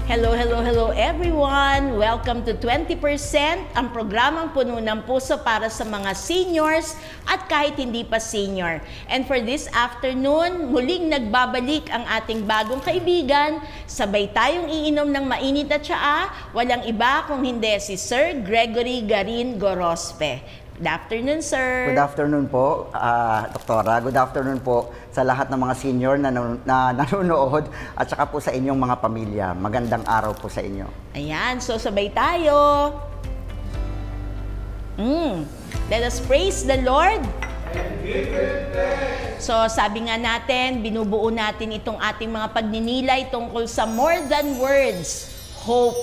Hello, hello, hello everyone! Welcome to 20%, ang programang puno ng puso para sa mga seniors at kahit hindi pa senior. And for this afternoon, muling nagbabalik ang ating bagong kaibigan. Sabay tayong iinom ng mainit at tsaa, walang iba kung hindi si Sir Gregory Garin Gorospe. Good afternoon, sir. Good afternoon po, Doktora. Good afternoon po sa lahat ng mga senior na nanonood at saka po sa inyong mga pamilya. Magandang araw po sa inyo. Ayan, so sabay tayo. Let us praise the Lord. So sabi nga natin, binubuo natin itong ating mga pagninilay tungkol sa more than words, hope.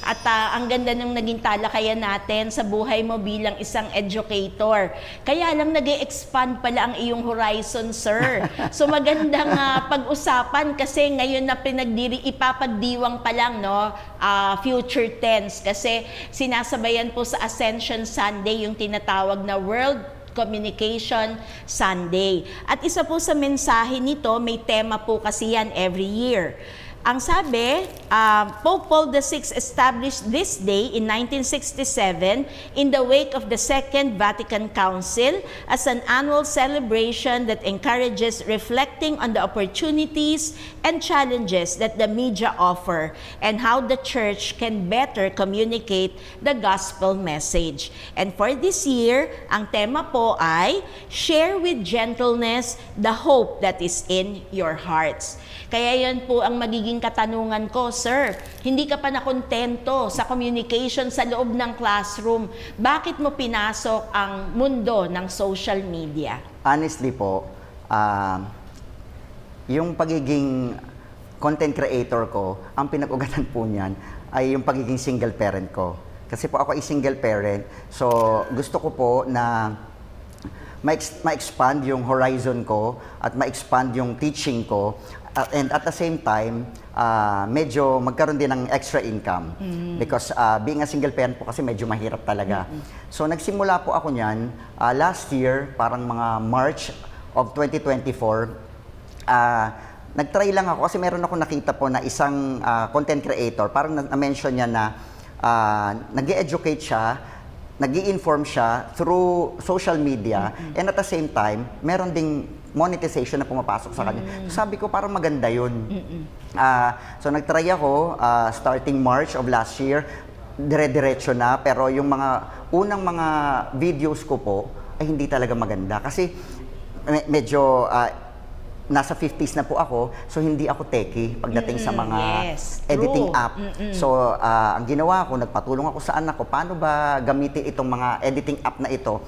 At ang ganda ng naging talakayan natin sa buhay mo bilang isang educator. Kaya lang nag-e-expand pala ang iyong horizon, sir. So magandang pag-usapan kasi ngayon na ipapagdiwang pa lang, no? Future tense. Kasi sinasabayan po sa Ascension Sunday yung tinatawag na World Communication Sunday. At isa po sa mensahe nito, may tema po kasi yan every year. Ang sabi, Pope Paul VI established this day in 1967 in the wake of the Second Vatican Council as an annual celebration that encourages reflecting on the opportunities and challenges that the media offer and how the Church can better communicate the gospel message. And for this year, ang tema po ay Share with Gentleness the Hope that is in Your Hearts. Kaya yan po ang magiging katanungan ko, sir. Hindi ka pa nakontento sa communication sa loob ng classroom. Bakit mo pinasok ang mundo ng social media? Honestly po, yung pagiging content creator ko, ang pinag-ugatan po niyan ay yung pagiging single parent ko. Kasi po ako ay single parent, so gusto ko po na ma-expand yung horizon ko at ma-expand yung teaching ko. And at the same time, medyo magkaroon din ng extra income. Because being a single parent po kasi medyo mahirap talaga. So nagsimula po ako niyan last year, parang mga March of 2024. Nag-try lang ako kasi meron ako nakita po na isang content creator. Parang na-mention niya na nag-e-educate siya, nag-i-inform siya through social media, and at the same time, meron ding monetization na pumapasok sa kanya. So, sabi ko, parang maganda yun. So nag-try ako starting March of last year, dire-diretso na, pero yung mga unang mga videos ko po ay hindi talaga maganda. Kasi medyo nasa 50s na po ako, so hindi ako techie pagdating sa mga editing app. So, ang ginawa ko, nagpatulong ako sa anak ko, paano ba gamitin itong mga editing app na ito?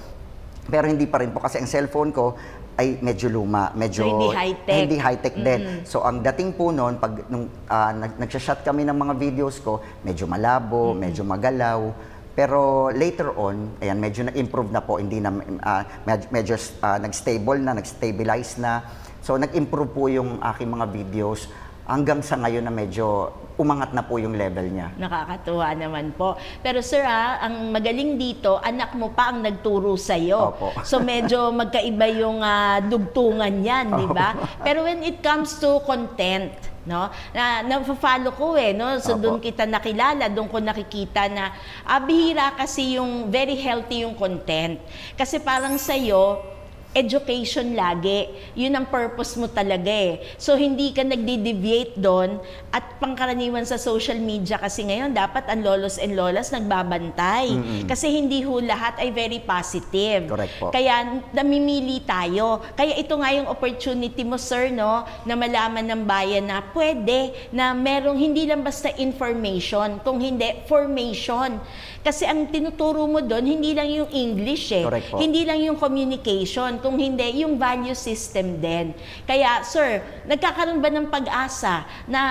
Pero hindi pa rin po kasi ang cellphone ko ay medyo luma, medyo hindi high-tech din. So, ang dating po noon, pag nagsashot kami ng mga videos ko, medyo malabo, medyo magalaw. Pero later on, ayan, medyo na-improve na po, hindi na, medyo nag-stable na, nag-stabilize na. So, nag-improve po yung aking mga videos hanggang sa ngayon na medyo umangat na po yung level niya. Nakakatuwa naman po. Pero sir, ang magaling dito, anak mo pa ang nagturo sa'yo. Opo. So, medyo magkaiba yung dugtungan yan, di ba? Pero when it comes to content, no? Na-follow ko no? So doon kita nakilala, doon ko nakikita na bihira kasi yung very healthy yung content. Kasi parang sa'yo, education lagi. Yun ang purpose mo talaga So, hindi ka nagdi-deviate doon at pangkaraniwan sa social media kasi ngayon, dapat ang lolos and lolas nagbabantay. Kasi hindi ho lahat ay very positive. Correct po. Kaya namimili tayo. Kaya ito nga yung opportunity mo, sir, no, na malaman ng bayan na pwede na merong hindi lang basta information, kung hindi, formation. Kasi ang tinuturo mo doon, hindi lang yung English Correct po. Hindi lang yung communication, kung hindi, yung value system din. Kaya, sir, nagkakaroon ba ng pag-asa na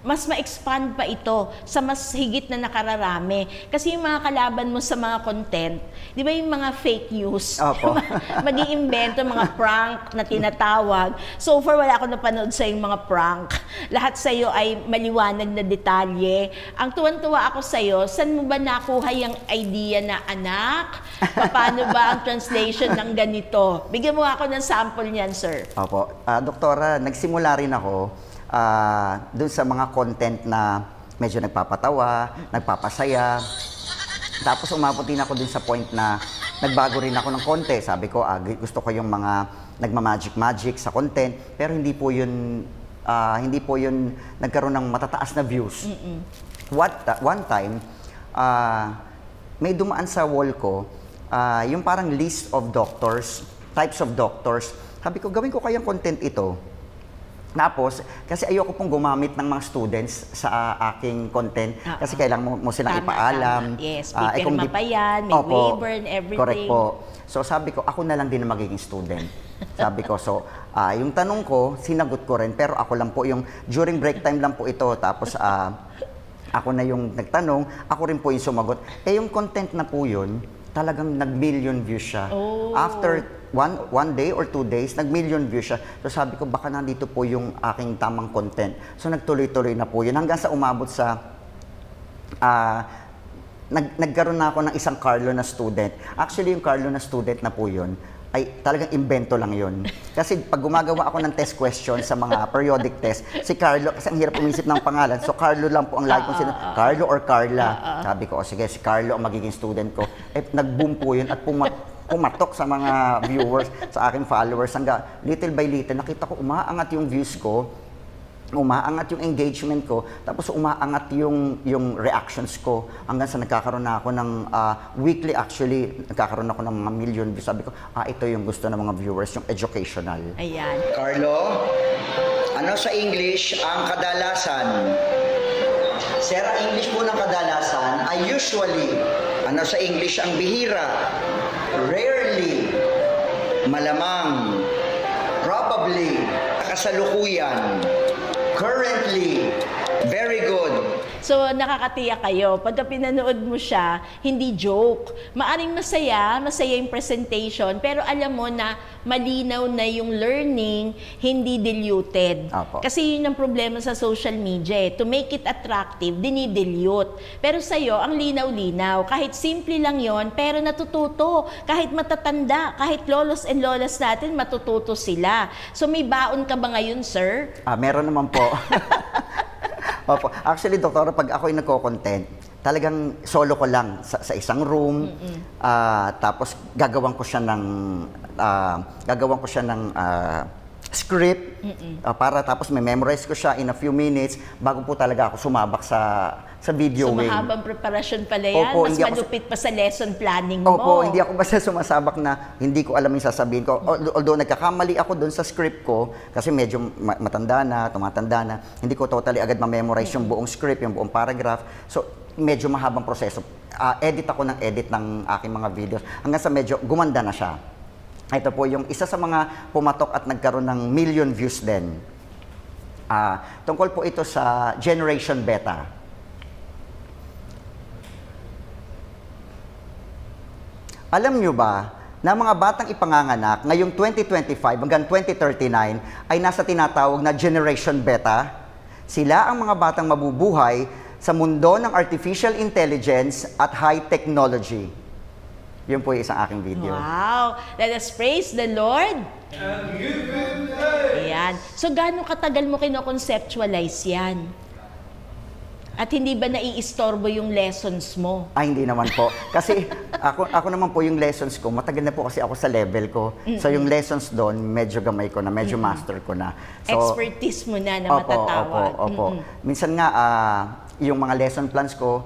mas ma-expand pa ito sa mas higit na nakararami? Kasi yung mga kalaban mo sa mga content, di ba yung mga fake news? Opo. Mag-iimbento, mga prank na tinatawag. So far, wala ako napanood sa yung mga prank. Lahat sa iyo ay maliwanag na detalye. Ang tuwan-tuwa ako sa iyo, saan mo ba nakuha yung idea na, anak, paano ba ang translation ng ganito? Bigyan mo ako ng sample niyan, sir. Opo. Doktora, nagsimula rin ako doon sa mga content na medyo nagpapatawa, nagpapasaya. Tapos umabot din ako din sa point na nagbago rin ako ng konti. Sabi ko, gusto ko yung mga nagma-magic sa content, pero hindi po yun nagkaroon ng matataas na views. One time, may dumaan sa wall ko, yung parang list of doctors, types of doctors. Sabi ko, gawin ko kayang content ito. Tapos, kasi ayoko pong gumamit ng mga students sa aking content kasi kailangan mo silang ipaalam. Yes, pipirma pa yan, may waiver and everything. Correct po. So sabi ko, ako na lang din ang magiging student. Sabi ko, so yung tanong ko, sinagot ko rin, pero ako lang po yung, during break time lang po ito, tapos ako na yung nagtanong, ako rin po yung sumagot. Yung content na po yun, talagang nag-million views siya. After one day or 2 days, nag-million views siya. So sabi ko, baka nandito po yung aking tamang content. So nagtuloy-tuloy na po yun. Hanggang sa umabot sa, nagkaroon na ako ng isang Carlo na student. Actually, yung Carlo na student na po yun, ay talagang invento lang yun. Kasi pag gumagawa ako ng test question sa mga periodic test, si Carlo, kasi ang hirap umisip ng pangalan, so Carlo lang po ang lagi kong Carlo or Carla. Sabi ko, sige, si Carlo ang magiging student ko. Nag-boom po yun at pumatok sa mga viewers, sa aking followers. Hanggang little by little, nakita ko umaangat yung views ko, umaangat yung engagement ko, tapos umaangat yung reactions ko hanggang sa nagkakaroon na ako ng weekly, actually nagkakaroon ako ng mga million views. Sabi ko, ito yung gusto ng mga viewers, yung educational. Ayan. Carlo, ano sa English ang kadalasan? Sir, ang English po ng kadalasan ay usually. Ano sa English ang bihira? Rarely. Malamang. Probably. Kasalukuyan. Currently. Very good. So, nakakatiyak kayo. Pagka pinanood mo siya, hindi joke. Maaring masaya yung presentation, pero alam mo na malinaw na yung learning, hindi diluted. Apo. Kasi yun ang problema sa social media. To make it attractive, dinidilute. Pero sa'yo, ang linaw-linaw. Kahit simple lang yon, pero natututo. Kahit matatanda, kahit lolos and lolas natin, matututo sila. So, may baon ka ba ngayon, sir? Meron naman po. Opo. Actually, doktora, pag ako'y nagko-content, talagang solo ko lang sa isang room. Tapos gagawan ko siya ng script para tapos may memorize ko siya in a few minutes bago po talaga ako sumabak sa videoing. So mahabang preparasyon pala yan? Opo, mas malupit pa sa lesson planning mo? Opo, hindi ako basta sumasabak na hindi ko alam yung sasabihin ko. Although nagkakamali ako doon sa script ko kasi medyo tumatanda na, hindi ko totally agad ma-memorize yung buong script, yung buong paragraph. So medyo mahabang proseso. Edit ako ng edit ng aking mga videos hanggang sa medyo gumanda na siya. Ito po yung isa sa mga pumatok at nagkaroon ng million views din. Tungkol po ito sa Generation Beta. Alam nyo ba na mga batang ipanganganak ngayong 2025 hanggang 2039 ay nasa tinatawag na Generation Beta? Sila ang mga batang mabubuhay sa mundo ng artificial intelligence at high technology. Yun po yung isang aking video. Wow! Let us praise the Lord. And give Him thanks. Ayan. So, gaano katagal mo kino-conceptualize yan? At hindi ba naiistorbo yung lessons mo? Hindi naman po. Kasi ako naman po yung lessons ko, matagal na po kasi ako sa level ko. So yung lessons doon, medyo gamay ko na, medyo master ko na. So, expertise mo na matatawag. Opo. Minsan nga, yung mga lesson plans ko,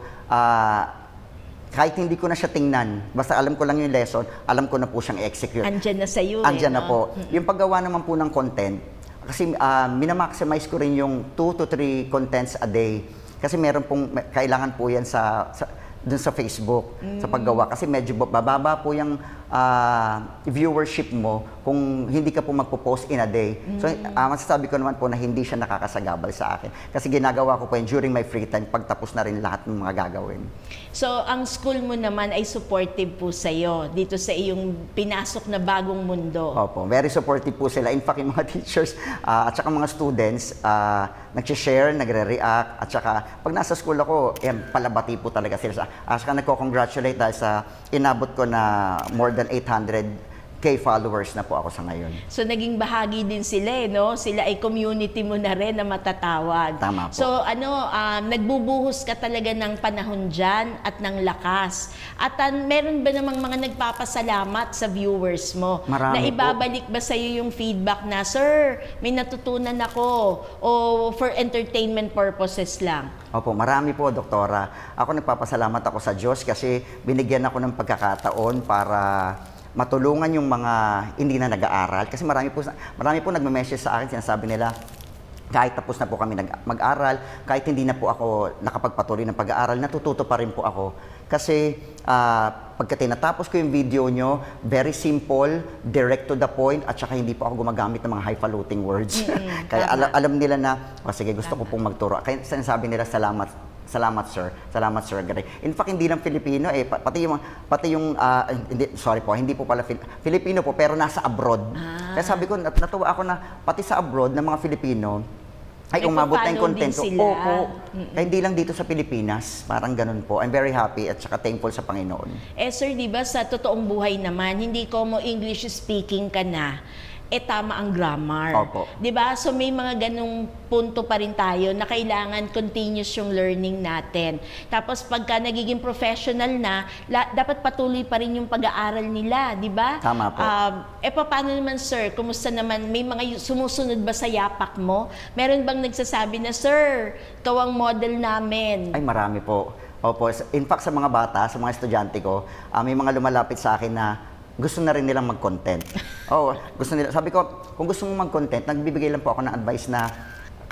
kahit hindi ko na siya tingnan, basta alam ko lang yung lesson, alam ko na po siyang i-execute. Andyan na sa'yo Andyan na po. Yung paggawa naman po ng content, kasi minamaximize ko rin yung 2 to 3 contents a day. Kasi meron pong, kailangan po yan dun sa Facebook, sa paggawa. Kasi medyo bababa po yung viewership mo kung hindi ka po magpo-post in a day. So, masasabi ko naman po na hindi siya nakakasagabal sa akin. Kasi ginagawa ko po yun during my free time, pagtapos na rin lahat ng mga gagawin. So, ang school mo naman ay supportive po sa'yo dito sa iyong pinasok na bagong mundo. Opo, very supportive po sila. In fact, yung mga teachers at saka mga students, nag-share, nagre-react, at saka pag nasa school ako, palabati po talaga sila. At saka nagko-congratulate dahil sa inabot ko na more than 800K K followers na po ako sa ngayon. So naging bahagi din sila no? Sila ay community mo na rin na matatawag. Tama po. So nagbubuhos ka talaga ng panahon dyan at ng lakas. At meron ba namang mga nagpapasalamat sa viewers mo? Marami na ibabalik ba sa'yo yung feedback na, Sir, may natutunan ako o for entertainment purposes lang? Opo, marami po, Doktora. Ako nagpapasalamat ako sa Diyos kasi binigyan ako ng pagkakataon para matulungan yung mga hindi na nag-aaral. Kasi marami po nagme-message sa akin, sinasabi nila, kahit tapos na po kami mag-aral, kahit hindi na po ako nakapagpatuloy ng pag-aaral, natututo pa rin po ako. Kasi pagka tinatapos ko yung video nyo, very simple, direct to the point, at saka hindi po ako gumagamit ng mga highfalutin words. Kaya alam nila na, sige, gusto ko pong magturo. Kaya sinasabi nila, salamat sir. Salamat sir. In fact, hindi lang Filipino pati yung hindi po pala Filipino po pero nasa abroad. Kaya sabi ko natuwa ako na pati sa abroad ng mga Filipino ay umabot na yung content ko. Opo. Kaya hindi lang dito sa Pilipinas. Parang ganun po. I'm very happy at saka thankful sa Panginoon. Sir, di ba sa totoong buhay naman, hindi ko mo English speaking ka na, tama ang grammar. Opo. 'Di ba? So may mga ganung punto pa rin tayo na kailangan continuous yung learning natin. Tapos pagka nagiging professional na, dapat patuloy pa rin yung pag-aaral nila, 'di ba? Tama po. Paano naman, sir? Kumusta naman? May mga sumusunod ba sa yapak mo? Meron bang nagsasabi na, Sir, ikaw ang model namin? Ay, marami po. Opo. In fact, sa mga bata, sa mga estudyante ko, may mga lumalapit sa akin na gusto na rin nilang mag-content. Gusto nila. Sabi ko, kung gusto mong mag-content, nagbibigay lang po ako ng advice na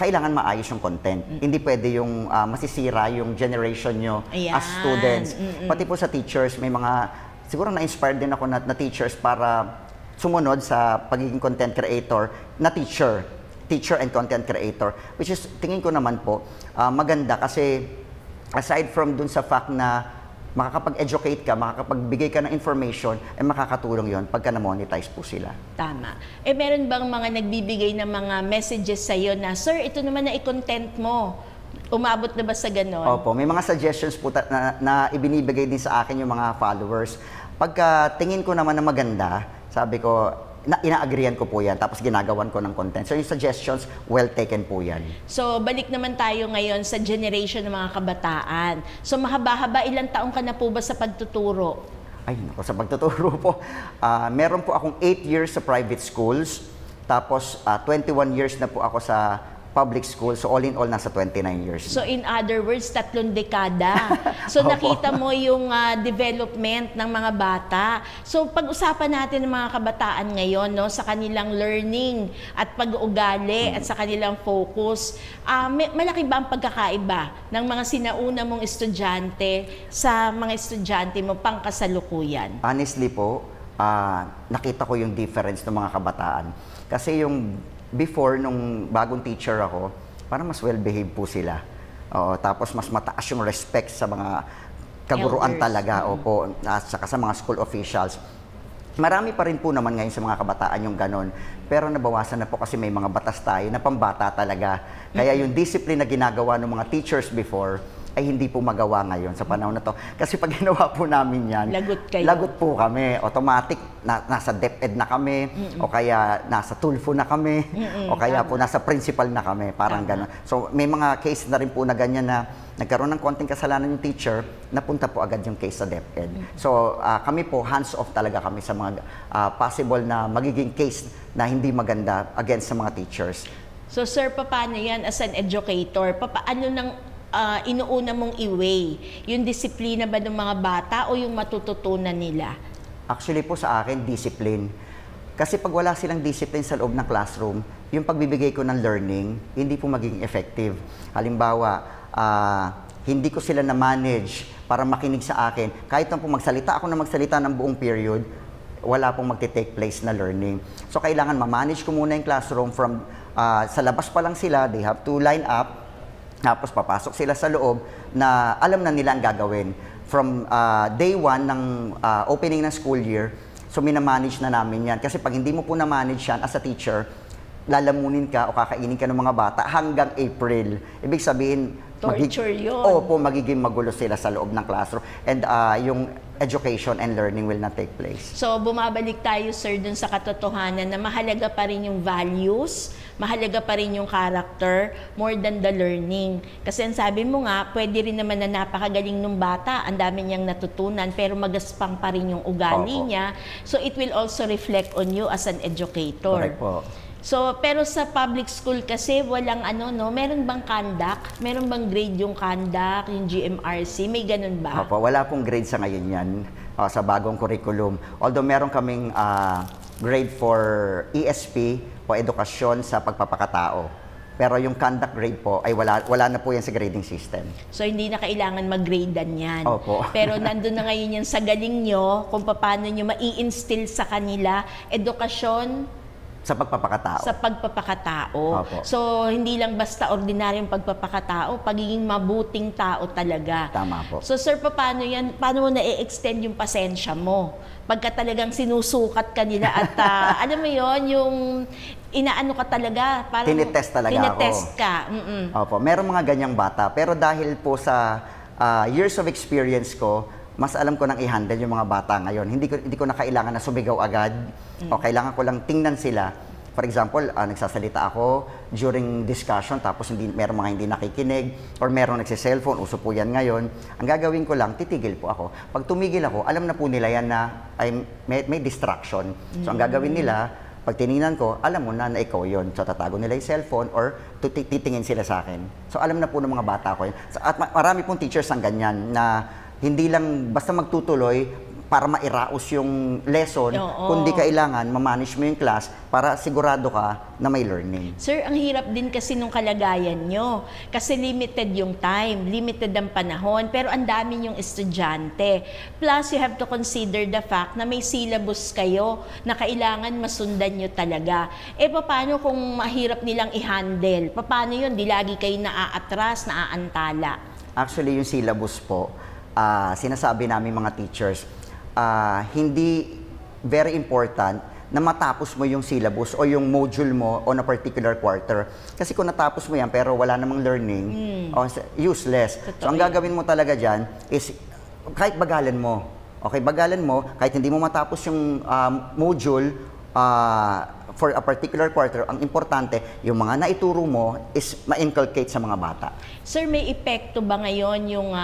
kailangan maayos yung content. Hindi pwede yung masisira yung generation nyo as students. Pati po sa teachers, may mga, siguro na-inspired din ako na teachers para sumunod sa pagiging content creator na teacher and content creator. Which is, tingin ko naman po, maganda kasi aside from dun sa fact na makakapag-educate ka, makakapagbigay ka ng information, makakatulong yon pagka na-monetize po sila. Tama. Meron bang mga nagbibigay ng mga messages sa'yo na, Sir, ito naman na i-content mo? Umabot na ba sa ganon? Opo, may mga suggestions po na ibinibigay din sa akin yung mga followers. Pagka tingin ko naman na maganda, sabi ko, ina-agreean ko po yan, tapos ginagawan ko ng content. So yung suggestions, well taken po yan. So balik naman tayo ngayon sa generation ng mga kabataan. So mahaba-haba, ilang taong ka na po ba sa pagtuturo? Ay, naku, sa pagtuturo po. Meron po akong 8 years sa private schools, tapos 21 years na po ako sa public school. So all in all, nasa 29 years. So in other words, 3 dekada. So nakita mo yung development ng mga bata. So pag-usapan natin ng mga kabataan ngayon, no, sa kanilang learning at pag-uugali at sa kanilang focus, malaki ba ang pagkakaiba ng mga sinauna mong estudyante sa mga estudyante mo pang kasalukuyan? Honestly po, nakita ko yung difference ng mga kabataan. Kasi yung before, nung bagong teacher ako, parang mas well-behaved po sila. Tapos mas mataas yung respect sa mga kaguruan talaga. Opo, at saka sa mga school officials. Marami pa rin po naman ngayon sa mga kabataan yung ganon. Pero nabawasan na po kasi may mga batas tayo na pambata talaga. Kaya yung discipline na ginagawa ng mga teachers before, ay hindi po magawa ngayon sa panahon na to. Kasi pag ginawa po namin yan, lagot po kami. Automatic, nasa DepEd na kami, o kaya nasa Tulfo na kami, o kaya po nasa principal na kami. Parang gano'n. So may mga case na rin po na ganyan na nagkaroon ng konting kasalanan yung teacher, napunta po agad yung case sa DepEd. So kami po, hands off talaga kami sa mga possible na magiging case na hindi maganda against sa mga teachers. So sir, paano yan as an educator? Paano nang inuuna mong i-weigh? Yung disiplina ba ng mga bata o yung matututunan nila? Actually po sa akin, discipline. Kasi pag wala silang discipline sa loob ng classroom, yung pagbibigay ko ng learning, hindi po magiging effective. Halimbawa, hindi ko sila na-manage para makinig sa akin. Kahit na po magsalita ako na magsalita ng buong period, wala pong magte-take place na learning. So kailangan ma-manage ko muna yung classroom from sa labas pa lang sila, they have to line up. Tapos papasok sila sa loob na alam na nila ang gagawin. From day 1 ng opening ng school year, so minamanage na namin yan. Kasi pag hindi mo po na-manage yan as a teacher, lalamunin ka o kakainin ka ng mga bata hanggang April. Ibig sabihin, Torture yun. Opo, magiging magulo sila sa loob ng classroom. And yung education and learning will not take place. So, bumabalik tayo, sir, dun sa katotohanan na mahalaga pa rin yung values, mahalaga pa rin yung character, more than the learning. Kasi ang sabi mo nga, pwede rin naman na napakagaling ng bata, ang dami niyang natutunan, pero magaspang pa rin yung ugali niya. So, it will also reflect on you as an educator. Correct po. So, pero sa public school kasi walang meron bang conduct? Meron bang grade yung conduct, yung GMRC? May ganun ba? Opo, wala pong grade sa ngayon yan sa bagong curriculum. Although meron kaming grade for ESP o edukasyon sa pagpapakatao. Pero yung conduct grade po ay wala na po yan sa grading system. So, hindi na kailangan mag-gradean yan. Opo. Pero nandun na ngayon yan sa galing nyo kung paano nyo mai-instill sa kanila edukasyon Sa pagpapakatao. sa pagpapakatao. Opo. So, hindi lang basta ordinaryong pagpapakatao, pagiging mabuting tao talaga. Tama po. So, sir, paano yan? Paano mo na-extend yung pasensya mo? Pagka talagang sinusukat ka nila at alam mo yon yung inaano ka talaga. Parang Tinitest talaga tinitest ako. ka. Opo, meron mga ganyang bata. Pero dahil po sa years of experience ko, mas alam ko nang i-handle yung mga bata ngayon. Hindi ko na kailangan na sumigaw agad o kailangan ko lang tingnan sila. For example, nagsasalita ako during discussion tapos meron mga hindi nakikinig or meron nagsi-cellphone, uso po yan ngayon. Ang gagawin ko lang, titigil po ako. Pag tumigil ako, alam na po nila yan na may distraction. So ang gagawin nila, pag tinignan ko, alam mo na ikaw yun. So tatago nila yung cellphone or titingin sila sa akin. So alam na po ng mga bata ko yun. At marami pong teachers ang ganyan na hindi lang basta magtutuloy para mairaos yung lesson, kundi kailangan ma-manage mo yung class para sigurado ka na may learning. Sir, ang hirap din kasi nung kalagayan nyo. Kasi limited yung time, limited ang panahon, pero ang dami yung estudyante. Plus, you have to consider the fact na may syllabus kayo na kailangan masundan nyo talaga. Paano kung mahirap nilang i-handle? Paano yun? Di lagi kayo naaatras, naaantala? Actually, yung syllabus po, sinasabi namin mga teachers, hindi very important na matapos mo yung syllabus o yung module mo on a particular quarter. Kasi kung natapos mo yan pero wala namang learning, useless. So ang gagawin mo talaga dyan is kahit bagalan mo. Okay, bagalan mo, kahit hindi mo matapos yung module for a particular quarter, ang importante, yung mga naituro mo is ma-inculcate sa mga bata. Sir, may epekto ba ngayon yung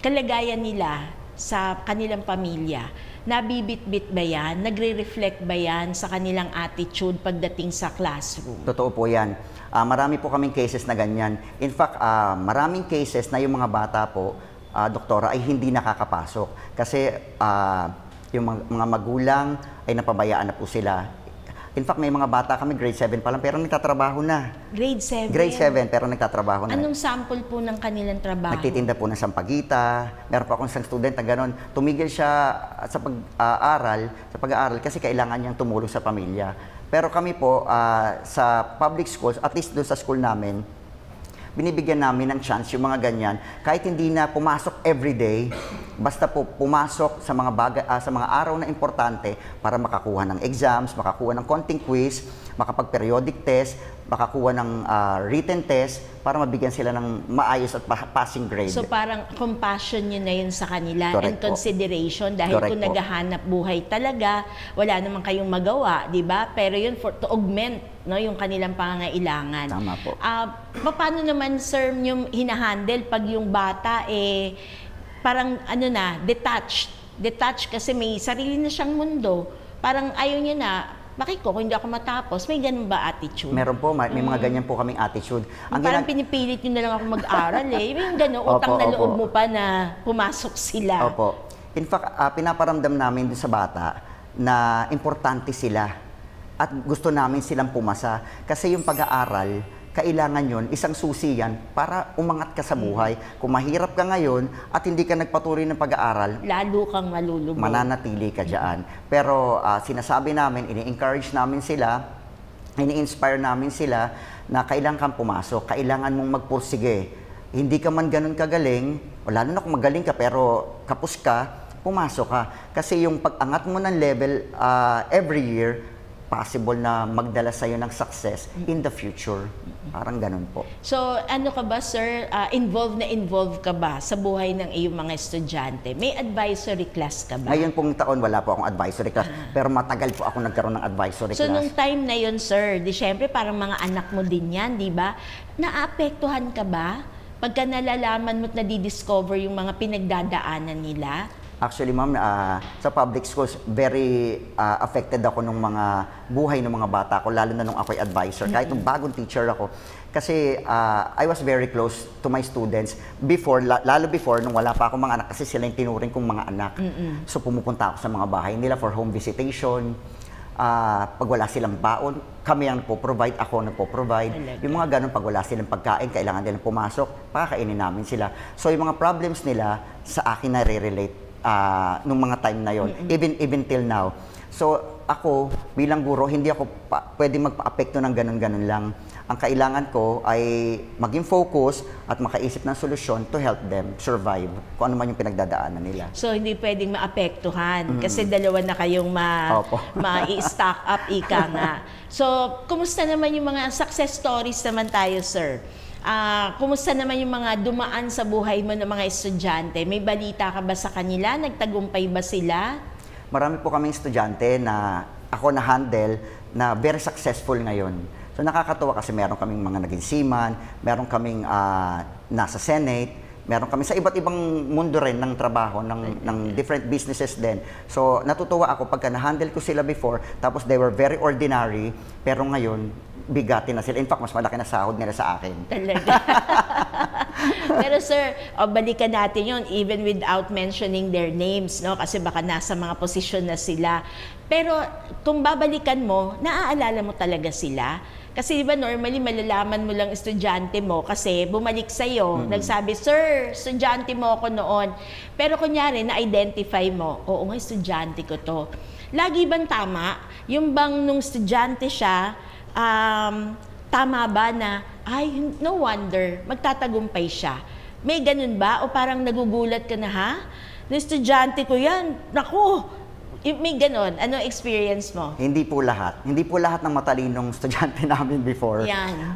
kalagayan nila sa kanilang pamilya? Nabibitbit ba yan? Nagre-reflect ba yan sa kanilang attitude pagdating sa classroom? Totoo po yan. Marami po kaming cases na ganyan. In fact, maraming cases na yung mga bata po, doktora, ay hindi nakakapasok. Kasi yung mga magulang ay napabayaan na po sila. In fact, may mga bata kami, grade 7 pa lang, pero nagtatrabaho na. Grade 7? Grade 7, pero nagtatrabaho na. Anong sample po ng kanilang trabaho? Nagtitinda po ng sampagita. Meron pa akong isang student na gano'n. Tumigil siya sa pag-aaral kasi kailangan niyang tumulong sa pamilya. Pero kami po, sa public schools, at least doon sa school namin, binibigyan namin ng chance yung mga ganyan. Kahit hindi na pumasok everyday, basta po pumasok sa mga sa mga araw na importante para makakuha ng exams, makakuha ng konting quiz, makapag-periodic test, makakuha ng written test para mabigyan sila ng maayos at passing grade. So parang compassion nyo na yun sa kanila. Correct and consideration po. Dahil Correct kung po. naghahanap buhay talaga, wala naman kayong magawa, di ba? Pero yun to augment yung kanilang pangangailangan. Tama po. Paano naman, sir, yung hinahandle pag yung bata parang detached. Detached kasi may sarili na siyang mundo. Parang ayaw niya na, bakit kung hindi ako matapos? May ganun ba attitude? Meron po, may mga ganyan po kaming attitude. Parang pinipilit nyo na lang ako mag-aral Yung gano'n, utang na loob mo pa na pumasok sila. Opo. In fact, pinaparamdam namin doon sa bata na importante sila at gusto namin silang pumasa. Kasi yung pag-aaral, kailangan yun, isang susi yan para umangat ka sa buhay. Kung mahirap ka ngayon at hindi ka nagpatuloy ng pag-aaral, lalo kang malulubog. mananatili ka dyan. Pero sinasabi namin, ini-encourage namin sila, ini-inspire namin sila na kailangan kang pumasok, kailangan mong magpursige. Hindi ka man ganun kagaling, o lalo na kung magaling ka pero kapos ka, pumasok ka. Kasi yung pag-angat mo ng level every year, possible na magdala sa'yo ng success in the future. Parang ganun po. So, ano ka ba, sir? Involved ka ba sa buhay ng iyong mga estudyante? May advisory class ka ba? Ngayon pong taon, wala po akong advisory class. Pero matagal po ako nagkaroon ng advisory So, class. nung time na yun, sir, di syempre parang mga anak mo din yan, di ba? Naapektuhan ka ba? Pagka nalalaman mo at nadidiscover yung mga pinagdadaanan nila? Actually, ma'am, sa public schools, very affected ako nung mga buhay ng mga bata ko, lalo na nung ako'y advisor. Kahit nung bagong teacher ako. Kasi I was very close to my students before, lalo before, nung wala pa akong mga anak, kasi sila yung tinuring kong mga anak. So, pumupunta ako sa mga bahay nila for home visitation. Pag wala silang baon, kami ang nagpo-provide, ako nagpo-provide. Yung mga ganun, pag wala silang pagkain, kailangan nilang pumasok, pakakainin namin sila. So, yung mga problems nila, sa akin nare-relate nung mga time na yon, even till now. So, ako, bilang guro, hindi ako pwede magpa-apekto ng ganun-ganun lang. Ang kailangan ko ay maging focus at makaisip ng solusyon to help them survive kung ano man yung pinagdadaanan nila. So, hindi pwedeng maapektuhan kasi dalawa na kayong ma-i-stack up, ika nga. So, kumusta naman yung mga success stories naman tayo, sir? Kumusta naman yung mga dumaan sa buhay mo ng mga estudyante? May balita ka ba sa kanila? Nagtagumpay ba sila? Marami po kaming estudyante na ako na-handle na very successful ngayon. So nakakatuwa kasi meron kaming mga naging seaman, meron kaming nasa Senate, meron kami sa iba't ibang mundo rin ng trabaho, ng different businesses din. So natutuwa ako pagka na-handle ko sila before, tapos they were very ordinary, pero ngayon, bigatin na sila. In fact, mas malaki na sahod nila sa akin. Talaga. Pero sir, balikan natin yun even without mentioning their names, no? Kasi baka nasa mga posisyon na sila. Pero kung babalikan mo, naaalala mo talaga sila? Kasi di ba normally malalaman mo lang estudyante mo kasi bumalik sa'yo, nagsabi, sir, estudyante mo ako noon. Pero kunyari, na-identify mo, oo nga, estudyante ko to. Lagi bang tama? Yung bang nung estudyante siya, tama ba na, ay, no wonder, magtatagumpay siya. May ganun ba? O parang nagugulat ka na, ha? Na estudyante ko yan, naku, may ganun. Ano experience mo? Hindi po lahat. Hindi po lahat ng matalinong estudyante namin before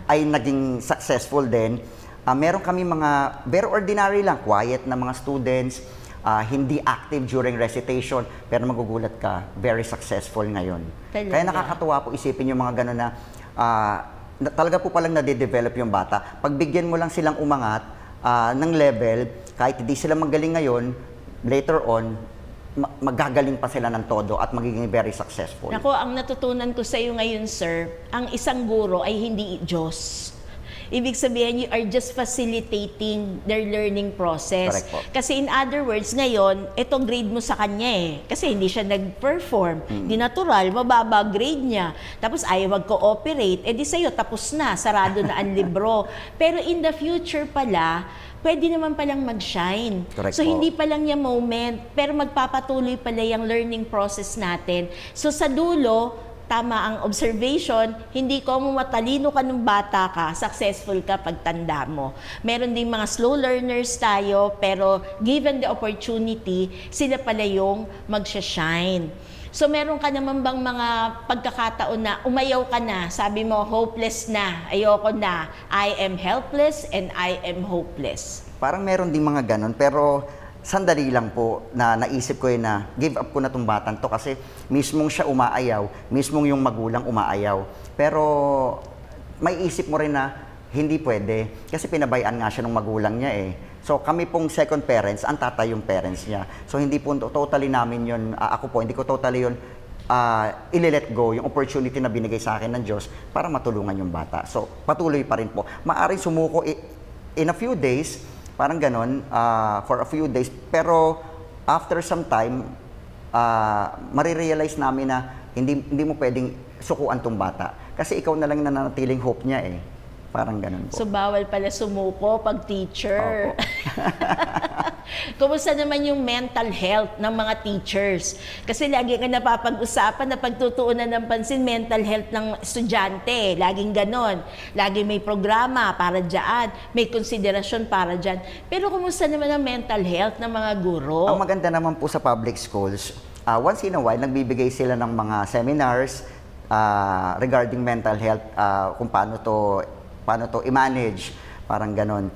ay naging successful din. Meron kami mga very ordinary lang, quiet na mga students, hindi active during recitation, pero magugulat ka, very successful ngayon. Talaga. Kaya nakakatuwa po isipin yung mga gano'n na talaga po palang nade-develop yung bata. Pagbigyan mo lang silang umangat ng level, kahit hindi sila magaling ngayon, later on, magagaling pa sila ng todo at magiging very successful. Nako, ang natutunan ko sa iyo ngayon, sir, ang isang guro ay hindi Diyos. Ibig sabihin, you are just facilitating their learning process. Correct po. Kasi in other words, ngayon, itong grade mo sa kanya eh. Kasi hindi siya nag-perform. Di natural, mababa grade niya. Tapos ayaw mag-cooperate. Eh di sa'yo, tapos na, sarado na ang libro. Pero in the future pala, pwede naman palang mag-shine. Correct So, po. hindi pa lang yung moment, pero magpapatuloy pala yung learning process natin. So, sa dulo, tama ang observation, hindi ko matalino ka nung bata ka, successful ka pagtanda mo. Meron ding mga slow learners tayo, pero given the opportunity, sila pala yung magsha-shine. So meron ka naman bang mga pagkakataon na umayaw ka na, sabi mo hopeless na, ayoko na, I am helpless and I am hopeless? Parang meron ding mga ganon, pero sandali lang po na naisip ko yun na give up ko na itong batang to kasi mismong siya umaayaw, mismong yung magulang umaayaw. Pero may isip mo rin na hindi pwede kasi pinabayaan nga siya ng magulang niya eh. So kami pong second parents, ang tatay yung parents niya. So hindi po totally namin yun, ako po, hindi ko totally yun i-let go yung opportunity na binigay sa akin ng Diyos para matulungan yung bata. So patuloy pa rin po. Maaring sumuko in a few days, parang ganon, for a few days. Pero after some time, marirealize namin na hindi mo pwedeng sukuan tong bata. Kasi ikaw na lang nananatiling hope niya eh. Parang ganon po. So bawal pala sumuko pag teacher. Opo. Kumusta naman yung mental health ng mga teachers? Kasi lagi nga napapag-usapan na pagtutuunan ng pansin mental health ng estudyante. Laging ganon. Lagi may programa para dyan. May konsiderasyon para dyan. Pero kumusta naman ang mental health ng mga guro? Ang maganda naman po sa public schools, once in a while, nagbibigay sila ng mga seminars, regarding mental health, kung paano to i-manage, parang ganon.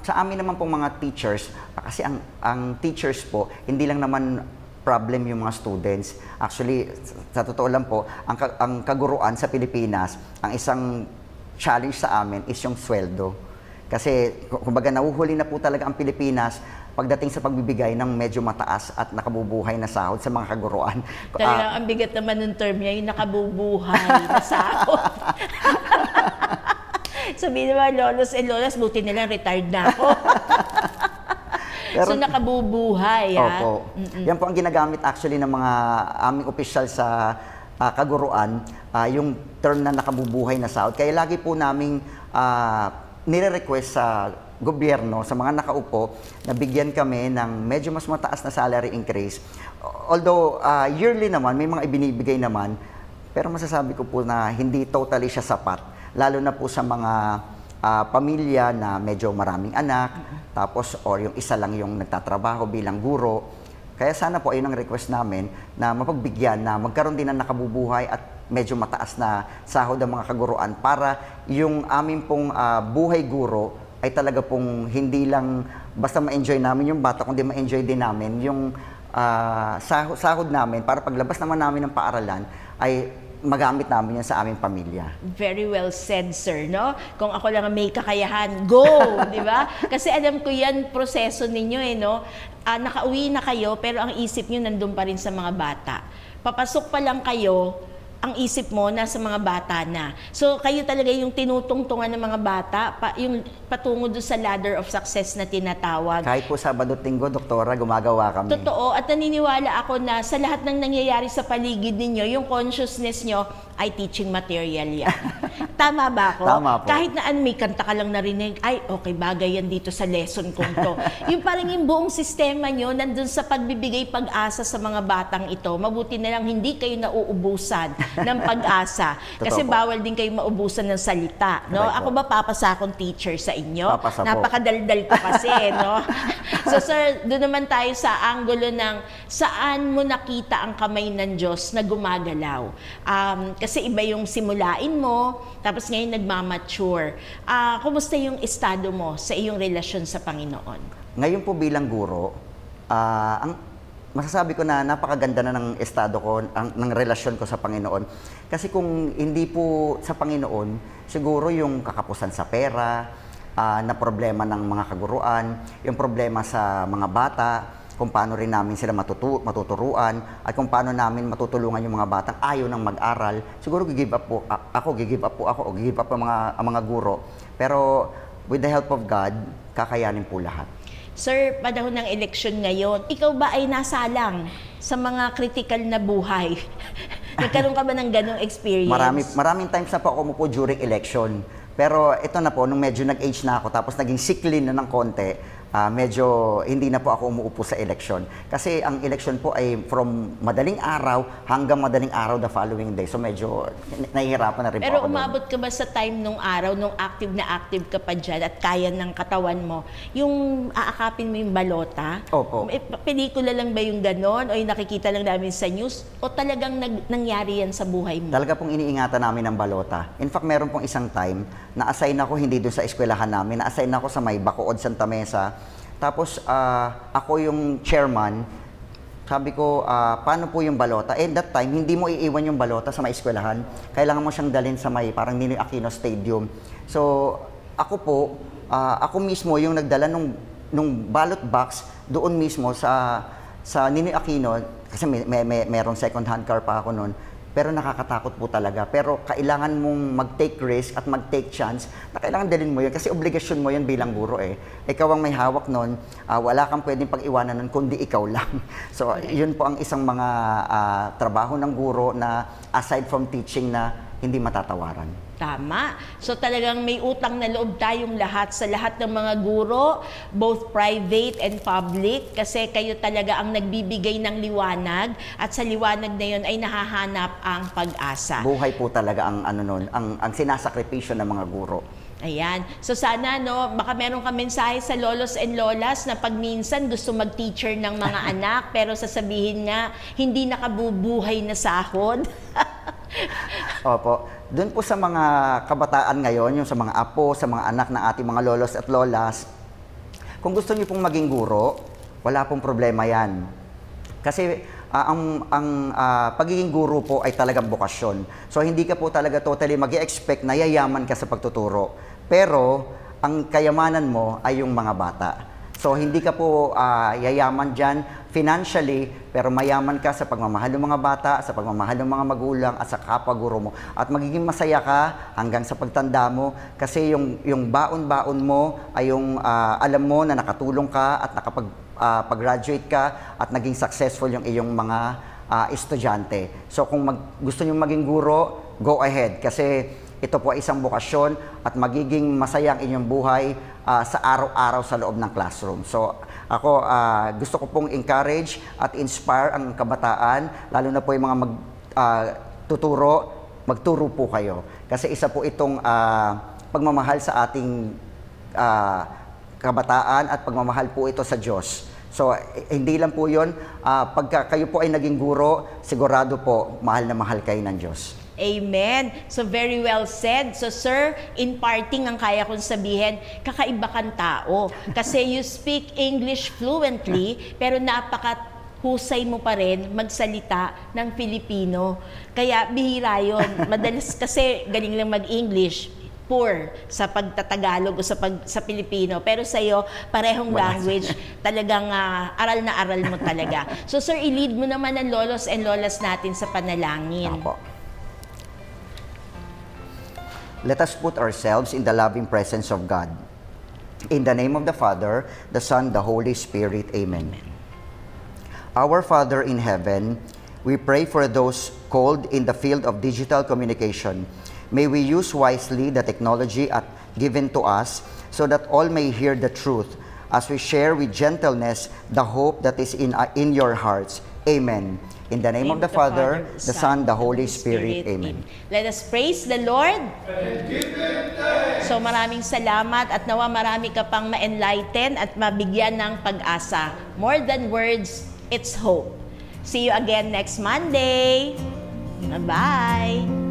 Sa amin naman pong mga teachers, kasi ang teachers po, hindi lang naman problem yung mga students. Actually, sa totoo lang po, ang kaguruan sa Pilipinas, ang isang challenge sa amin is yung sweldo. Kasi, kumbaga, nahuhuli na po talaga ang Pilipinas pagdating sa pagbibigay ng medyo mataas at nakabubuhay na sahod sa mga kaguruan. Talagang ang bigat naman ng term niya, yung nakabubuhay na sahod. Sabihin naman, lolos and lolas, buti nilang retired na ako. So, nakabubuhay, ha? Opo. Yan po ang ginagamit actually ng mga aming opisyal sa kaguruan, yung term na nakabubuhay na sahod. Kaya lagi po naming nire-request sa gobyerno, sa mga nakaupo, na bigyan kami ng medyo mas mataas na salary increase. Although yearly naman, may mga ibinibigay naman, pero masasabi ko po na hindi totally siya sapat. Lalo na po sa mga pamilya na medyo maraming anak, tapos or yung isa lang yung nagtatrabaho bilang guro. Kaya sana po ayun ang request namin na mapagbigyan na magkaroon din ng nakabubuhay at medyo mataas na sahod ang mga kaguruan para yung aming pong buhay guro ay talaga pong hindi lang basta ma-enjoy namin yung bata, kundi ma-enjoy din namin yung sahod namin para paglabas naman namin ng paaralan ay magamit namin yan sa aming pamilya. Very well said, sir, no? Kung ako lang ang may kakayahan, go! Di ba? Kasi alam ko yan, proseso ninyo, no? Nakauwi na kayo, pero ang isip nyo nandun pa rin sa mga bata. Papasok pa lang kayo, ang isip mo nasa mga bata na. So, kayo talaga yung tinutungtungan ng mga bata, yung patungo doon sa ladder of success na tinatawag. Kahit po Sabado at Linggo, Doktora, gumagawa kami. Totoo, at naniniwala ako na sa lahat ng nangyayari sa paligid ninyo, yung consciousness nyo ay teaching material yan. Tama ba ako? Tama po. Kahit na may kanta ka lang narinig, ay, okay, bagay yan dito sa lesson kong to. Yung parang yung buong sistema nyo, nandun sa pagbibigay pag-asa sa mga batang ito, mabuti na lang hindi kayo nauubusan ng pag-asa. Kasi bawal din kayo maubusan ng salita. No? Ako ba papasa akong teacher sa inyo? Papasa po. Napakadaldal ko kasi. No? So sir, doon naman tayo sa anggulo ng saan mo nakita ang kamay ng Diyos na gumagalaw. Kasi iba yung simulain mo, tapos ngayon nagmamature. Kumusta yung estado mo sa iyong relasyon sa Panginoon? Ngayon po bilang guro, masasabi ko na napakaganda na ng estado ko, ng relasyon ko sa Panginoon. Kasi kung hindi po sa Panginoon, siguro yung kakapusan sa pera, na problema ng mga kaguruan, yung problema sa mga bata, kung paano rin namin sila matuturuan, at kung paano namin matutulungan yung mga batang ayaw ng mag-aral, siguro gig-give up po ako, o gig-give up ang mga guro. Pero with the help of God, kakayanin po lahat. Sir, panahon ng eleksyon ngayon, ikaw ba ay nasalang sa mga critical na buhay? Nagkaroon ka ba ng ganong experience? Maraming times na po ako umupo during election. Pero ito na po, nung medyo nag-age na ako, tapos naging sickly na ng konti, medyo hindi na po ako umuupo sa election. Kasi ang election po ay from madaling araw hanggang madaling araw the following day. So medyo nahihirapan na rin po ako. Pero umabot ka ba sa time nung araw, nung active ka pa dyan at kaya ng katawan mo, yung aakapin mo yung balota? Opo. Pelikula lang ba yung ganon? O yung nakikita lang namin sa news? O talagang nangyari yan sa buhay mo? Talaga pong iniingatan namin ng balota. In fact, meron pong isang time, na-assign ako hindi doon sa eskwelahan namin, na-assign ako sa may Bacood, Santa Mesa. Tapos ako yung chairman, sabi ko, paano po yung balota? That time, hindi mo iiwan yung balota sa may eskwelahan. Kailangan mo siyang dalhin sa may parang Ninoy Aquino Stadium. So, ako mismo yung nagdala nung ballot box doon mismo sa Ninoy Aquino, kasi merong second hand car pa ako noon. Pero nakakatakot po talaga. Pero kailangan mong mag-take risk at mag-take chance na kailangan dalhin mo yun kasi obligasyon mo yun bilang guro eh. Ikaw ang may hawak nun, wala kang pwedeng pag-iwanan nun kundi ikaw lang. So yun po ang isang mga trabaho ng guro na aside from teaching na hindi matatawaran. Tama. So talagang may utang na loob tayong lahat sa lahat ng mga guro, both private and public, kasi kayo talaga ang nagbibigay ng liwanag at sa liwanag na yun ay nahahanap ang pag-asa. Buhay po talaga ang ang sinasakripisyo ng mga guro. Ayan. So sana, no, baka meron ka mensahe sa lolos and lolas na pag minsan gusto mag-teacher ng mga anak pero sasabihin nga, hindi nakabubuhay na sahod. Opo. Doon po sa mga kabataan ngayon, yung sa mga apo, sa mga anak ng ating mga lolos at lolas, kung gusto niyo pong maging guro, wala pong problema yan. Kasi ang pagiging guro po ay talagang bokasyon. So hindi ka po talaga totally mag-expect na yayaman ka sa pagtuturo. Pero ang kayamanan mo ay yung mga bata. So hindi ka po yayaman dyan financially, pero mayaman ka sa pagmamahal ng mga bata, sa pagmamahal ng mga magulang, at sa kapwa-guro mo. At magiging masaya ka hanggang sa pagtanda mo kasi yung baon-baon mo ay yung alam mo na nakatulong ka at pag-graduate ka at naging successful yung iyong mga estudyante. So kung gusto niyo maging guro, go ahead kasi ito po ay isang bokasyon at magiging masaya ang inyong buhay sa araw-araw sa loob ng classroom. So ako, gusto ko pong encourage at inspire ang kabataan, lalo na po yung mga magturo po kayo. Kasi isa po itong pagmamahal sa ating kabataan at pagmamahal po ito sa Diyos. So, hindi lang po yun. Pagka kayo po ay naging guro, sigurado po, mahal na mahal kayo ng Diyos. Amen. So very well said. So sir, in parting ang kaya kong sabihin, kakaiba kang tao. Kasi you speak English fluently, pero napakahusay mo pa rin magsalita ng Filipino. Kaya bihira yun. Madalas kasi galing lang mag-English, poor sa pagtatagalog o sa Pilipino. Pero sa'yo, parehong language, talagang aral na aral mo talaga. So sir, i-lead mo naman ang lolos and lolas natin sa panalangin. Apo. Let us put ourselves in the loving presence of God. In the name of the Father, the Son, the Holy Spirit. Amen. Our Father in heaven, we pray for those called in the field of digital communication. May we use wisely the technology given to us so that all may hear the truth as we share with gentleness the hope that is in your hearts. Amen. In the name of the Father, the Son, the Holy Spirit. Amen. Let us praise the Lord. So maraming salamat at nawa marami ka pang ma-enlighten at mabigyan ng pag-asa. More than words, it's hope. See you again next Monday. Bye-bye.